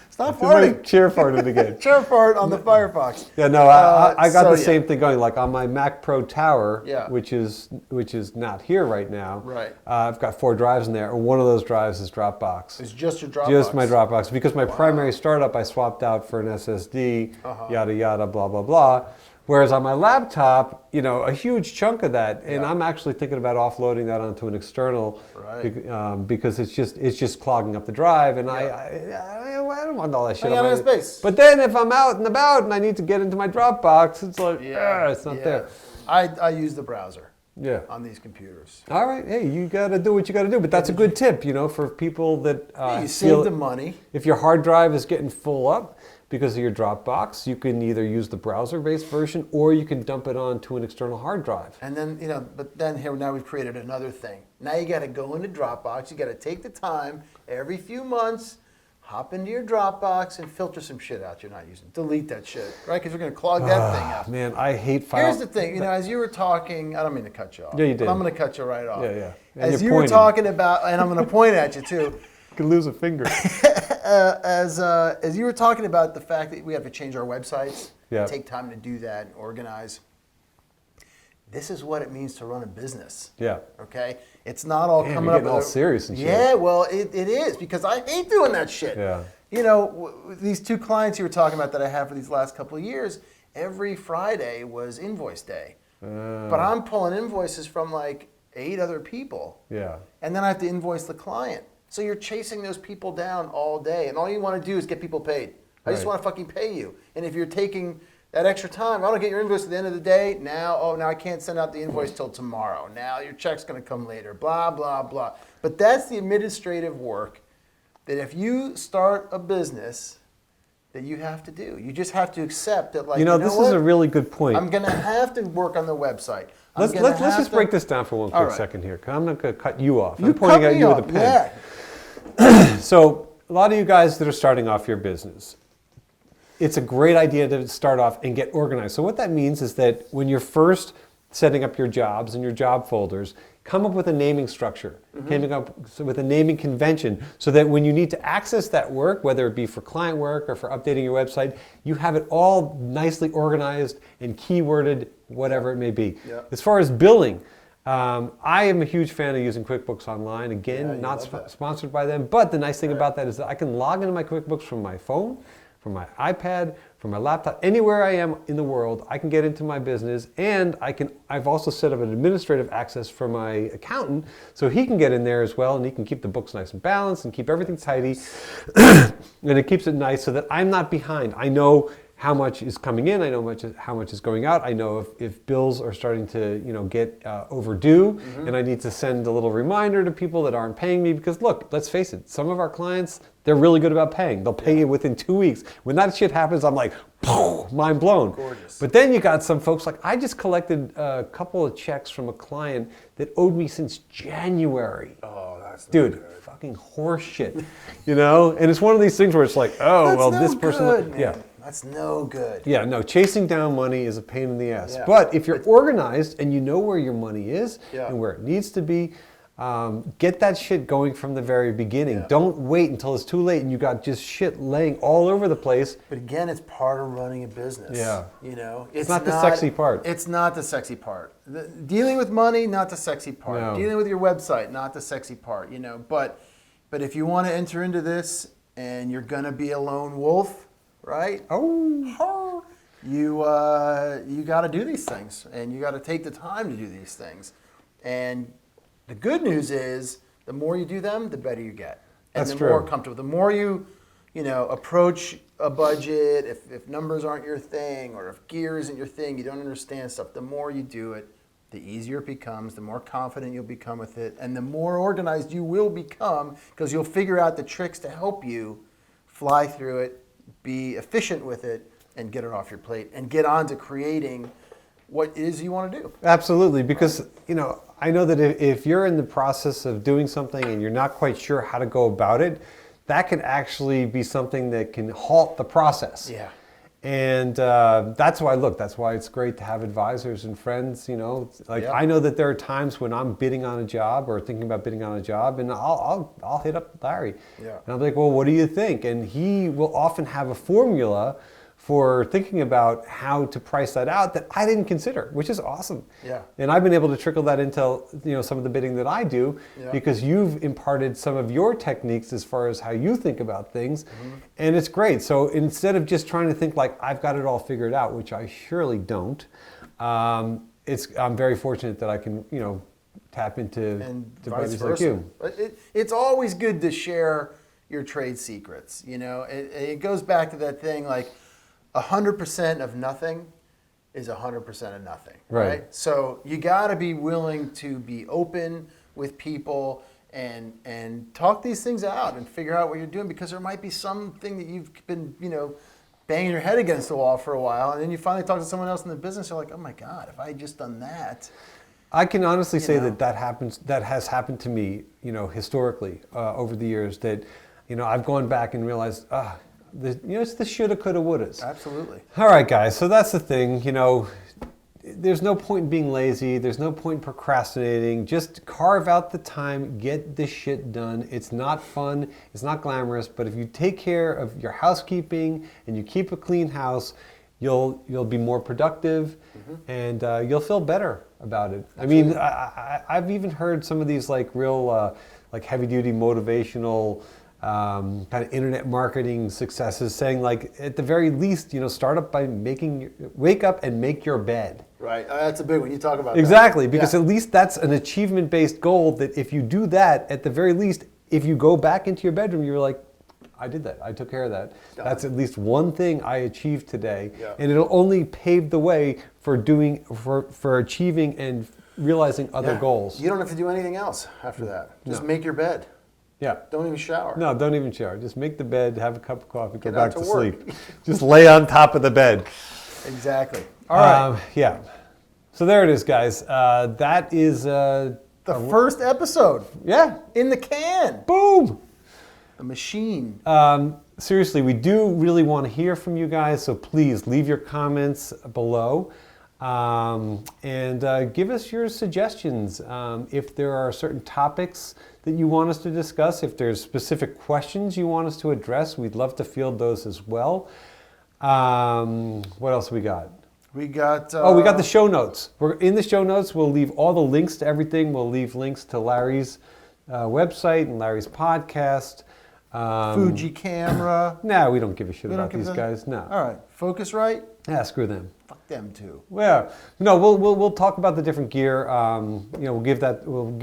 Stop My farting. chair farted again. Chair fart on the Firefox. Yeah, no, I got the yeah. same thing going. Like on my Mac Pro Tower, Yeah. which is not here right now. Right. I've got 4 drives in there, and one of those drives is Dropbox. It's just your Dropbox. Just my Dropbox, because my primary startup I swapped out for an SSD, yada yada, blah blah blah. Whereas on my laptop, a huge chunk of that, and I'm actually thinking about offloading that onto an external, because it's just clogging up the drive, and I don't want all that shit. I got no space. But then if I'm out and about and I need to get into my Dropbox, it's like, it's not there. I use the browser. Yeah. On these computers. All right, hey, you got to do what you got to do, but that's a good tip, for people that You save the money. If your hard drive is getting full up because of your Dropbox, you can either use the browser-based version or you can dump it onto an external hard drive. And then, but then here now we've created another thing. Now you got to go into Dropbox. You got to take the time every few months, hop into your Dropbox and filter some shit out you're not using. Delete that shit, right? Because you're going to clog that thing up. Man, I hate files. Here's the thing. As you were talking, I don't mean to cut you off. Yeah, you did. But I'm going to cut you right off. Yeah. And As you're you were pointing. talking about, and I'm going to point at you too. You could lose a finger. As you were talking about the fact that we have to change our websites, take time to do that and organize. This is what it means to run a business. Yeah. Okay? It's not all coming you're up getting all serious and shit. Yeah, well, it is, because I hate doing that shit. Yeah. These 2 clients you were talking about that I have for these last couple of years, every Friday was invoice day. But I'm pulling invoices from like 8 other people. Yeah. And then I have to invoice the client. So you're chasing those people down all day, and all you want to do is get people paid. I just want to fucking pay you. And if you're taking that extra time, I don't get your invoice at the end of the day. Now I can't send out the invoice till tomorrow. Now your check's going to come later. Blah, blah, blah. But that's the administrative work that if you start a business that you have to do. You just have to accept that, like, this is a really good point. I'm going to have to work on the website. Let's just break this down for one quick second here, because I'm not going to cut you off. You I'm pointing cut at me you off. with a pen. Yeah. So a lot of you guys that are starting off your business, it's a great idea to start off and get organized. So what that means is that when you're first setting up your jobs and your job folders, come up with a naming structure, coming up with a naming convention, so that when you need to access that work, whether it be for client work or for updating your website, you have it all nicely organized and keyworded, whatever it may be. Yeah. As far as billing, I am a huge fan of using QuickBooks Online. Again, not sponsored by them, but the nice thing about that is that I can log into my QuickBooks from my phone, from my iPad, from my laptop, anywhere I am in the world. I can get into my business, and I've also set up an administrative access for my accountant, so he can get in there as well, and he can keep the books nice and balanced and keep everything tidy, and it keeps it nice so that I'm not behind. I know how much is coming in. I know how much is going out. I know if bills are starting to get overdue, and I need to send a little reminder to people that aren't paying me. Because look, let's face it, some of our clients, they're really good about paying. They'll pay you within 2 weeks. When that shit happens, I'm like, mind blown. Gorgeous. But then you got some folks like I just collected a couple of checks from a client that owed me since January. Oh, that's dude. Fucking horse shit, and it's one of these things where it's like, oh, that's well, no this person, good, man. yeah, that's no good. yeah, no, chasing down money is a pain in the ass. Yeah. But if you're organized and you know where your money is Yeah. and where it needs to be, get that shit going from the very beginning. Yeah. Don't wait until it's too late and you got just shit laying all over the place. But again, it's part of running a business. Yeah. It's not the sexy part. It's not the sexy part. Dealing with money, not the sexy part. No. Dealing with your website, not the sexy part. But if you want to enter into this and you're gonna be a lone wolf, right? Oh, you got to do these things, and you got to take the time to do these things. And the good news is, the more you do them, the better you get, and That's the more true. comfortable. The more you approach a budget. If numbers aren't your thing, or if gear isn't your thing, you don't understand stuff. The more you do it, the easier it becomes, the more confident you'll become with it, and the more organized you will become, because you'll figure out the tricks to help you fly through it, be efficient with it, and get it off your plate, and get on to creating what it is you want to do. absolutely. Because, I know that if you're in the process of doing something and you're not quite sure how to go about it, that can actually be something that can halt the process. Yeah. And that's why it's great to have advisors and friends, Yeah. I know that there are times when I'm bidding on a job or thinking about bidding on a job, and I'll hit up Larry. Yeah. And I'll be like, well, what do you think? And he will often have a formula for thinking about how to price that out that I didn't consider, which is awesome. Yeah. And I've been able to trickle that into some of the bidding that I do, Yeah. because you've imparted some of your techniques as far as how you think about things, and it's great. So instead of just trying to think like I've got it all figured out, which I surely don't, I'm very fortunate that I can tap into And to vice buddies like versa. you. But it's always good to share your trade secrets. It goes back to that thing, like 100% of nothing is 100% of nothing, right? So you got to be willing to be open with people and talk these things out and figure out what you're doing, because there might be something that you've been banging your head against the wall for a while, and then you finally talk to someone else in the business, you're like, oh my God, if I had just done that. I can honestly say that happens. That has happened to me, historically over the years. That, I've gone back and realized, it's the shoulda, coulda, wouldas. Absolutely. All right, guys. So that's the thing. There's no point in being lazy. There's no point in procrastinating. Just carve out the time. Get this shit done. It's not fun. It's not glamorous. But if you take care of your housekeeping and you keep a clean house, you'll be more productive, and you'll feel better about it. Absolutely. I mean, I've even heard some of these real heavy-duty motivational kind of internet marketing successes saying, at the very least, start up by wake up and make your bed. Right. That's a big one. You talk about Exactly, that. because Yeah. at least that's an achievement-based goal that if you do that, at the very least, if you go back into your bedroom, you're like, I did that. I took care of that. Got That's it. at least one thing I achieved today. Yeah. And it'll only pave the way for achieving and realizing other Yeah. goals. You don't have to do anything else after that. Just No. make your bed. Yeah. Don't even shower. No, don't even shower. Just make the bed, have a cup of coffee, go Get back out to to work. sleep. Just lay on top of the bed. Exactly. All right. Yeah. So there it is, guys. That is the first episode yeah. in the can. Boom. The machine. Seriously, we do really want to hear from you guys, so please leave your comments below, and give us your suggestions. If there are certain topics that you want us to discuss, if there's specific questions you want us to address, we'd love to field those as well. What else we got? We got. We got the show notes. In the show notes, we'll leave all the links to everything. We'll leave links to Larry's website and Larry's podcast. Fuji camera. No, we don't give a shit We about don't give these a- guys. No. All right. Focusrite. Yeah, screw them. Fuck them too. Well, no, we'll talk about the different gear. We'll give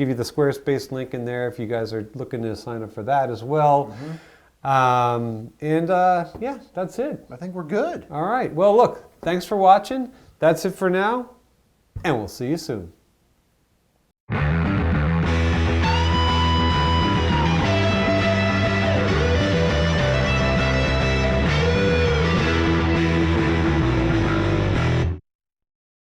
you the Squarespace link in there if you guys are looking to sign up for that as well. Yeah, that's it. I think we're good. All right. Well, look, thanks for watching. That's it for now, and we'll see you soon.